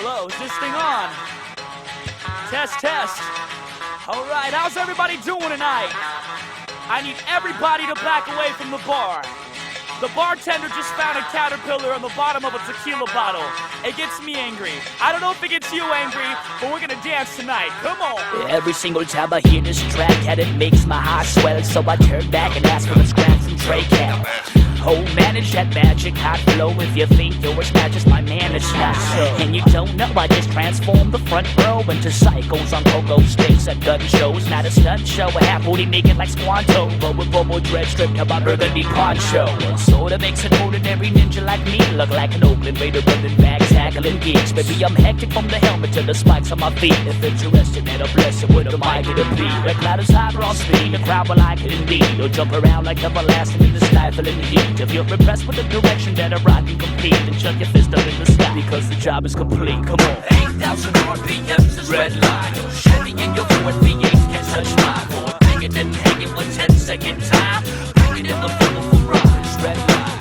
Hello, is this thing on? Test, test. Alright, how's everybody doing tonight? I need everybody to back away from the bar. The bartender just found a caterpillar on the bottom of a tequila bottle. It gets me angry. I don't know if it gets you angry, but we're gonna dance tonight. Come on! Every single time I hear this track, and it makes my heart swell. So I turn back and ask for a scrap from Trey Cal. Oh, manage that magic hot flow. If you think you're as bad as my man, it's not so. And you don't know, I just transformed the front row into psychos on pogo sticks at gun shows. Not a stunt show, a half booty naked like Squanto, but with Bobo dread stripped about burgundy poncho. Sorta makes an ordinary ninja like me look like an Oakland Raider running back, tackling geeks. Baby, I'm hectic from the helmet to the spikes on my feet. If interested, then a blessing with a mic to be. The cloud is high on speed, the crowd will like it indeed. You'll jump around like everlasting in the stifling heat. If you're impressed with the direction that a rock can compete, then chuck your fist up in the sky, because the job is complete. Come on. 8,000 RPMs is red line. Chevy in your Ford V8 can't touch mine. Ford bigger than hanging with 10-second time. Bring it in the full garage. Red line.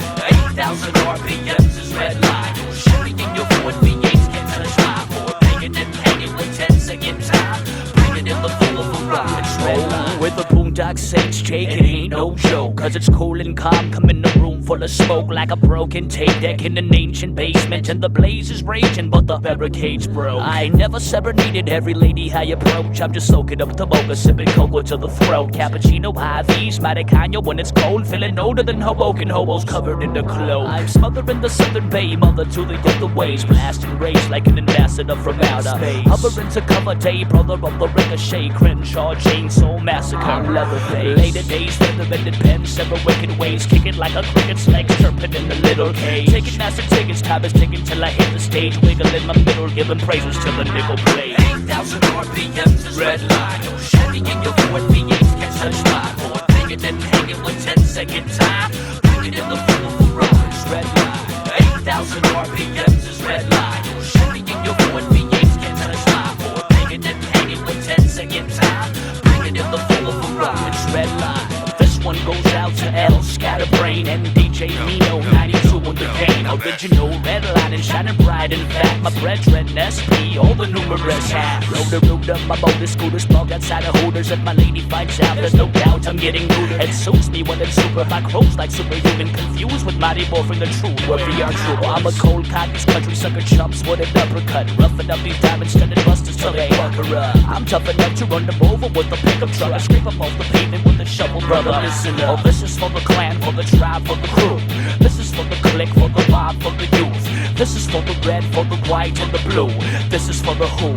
8,000 RPMs is red line. Chevy in your Ford V8 can't touch mine. Ford bigger than hanging with 10-second time. Bring it in the full garage. Red line. With the boondock saints, Jake, it ain't no joke. Cause it's cool and calm, come in the room full of smoke like a broken tape deck in an ancient basement. And the blaze is raging, but the barricades broke. I never serenaded every lady I approach. I'm just soaking up the mocha, sipping cocoa to the throat. Cappuccino, high V's, Matacano when it's cold. Feeling older than Hoboken hobos covered in the clothes. I'm smothering the southern bay, mother to the other ways. Blasting rage like an ambassador from outer space. Hovering to cover day, brother of the ricochet. Crenshaw, chainsaw massacre, Leatherface. Later days, feather-bended pens, several wicked ways. Kicking like a cricket's legs, chirping in the little cage. Taking massive tickets, time is ticking till I hit the stage. Wiggling my middle, giving praises till the nickel plays. 8,000 RPMs is red line. Chevy in your Ford V8 can't touch mine. Ford bigger than hanging with 10-second time. Bring it in the full garage. Red line. 8,000 RPMs is red line. Chevy in your Ford V8 can't touch mine. Ford bigger than hanging with 10-second time. Bring it in the full garage. Red line. This one goes out to L, Scatterbrain, and DJ Nino, 92 on the cane. Original red line and shining bright. In fact, my brethren SP, all the numerous hats. Rode up my motor scooter, smoked outside of Hooters. If my lady finds out, there's no doubt I'm getting neutered. It suits me when it's super, my crows like superhuman. Confused with Mighty Morphin the truth, where we are true. I'm a cold cotton's country sucker chumps with an uppercut. Roughing up these diamonds, stunning busters till they fucker up. I'm tough enough to run them over with a pickup truck. I scrape up off the pavement with a shovel, brother. Listen up. Oh, this is for the clan, for the tribe, for the crew. This is for the clique, for the mob, for the youth. This is for the red, for the white, and the blue. This is for the who,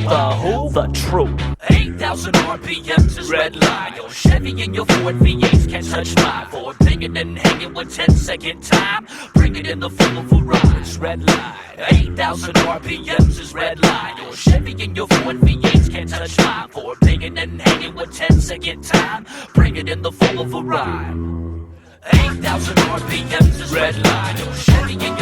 the true. 8,000 RPMs is red line. Your Chevy in your Ford V8 can't touch mine. Ford bigger than hanging with 10-second time. Bring it in the full garage. Red line. 8,000 RPMs is red line. Your Chevy in your Ford V8 can't touch mine. Ford bigger than hanging with 10-second time. Bring it in the full garage. 8,000 RPMs is red line. Your Chevy in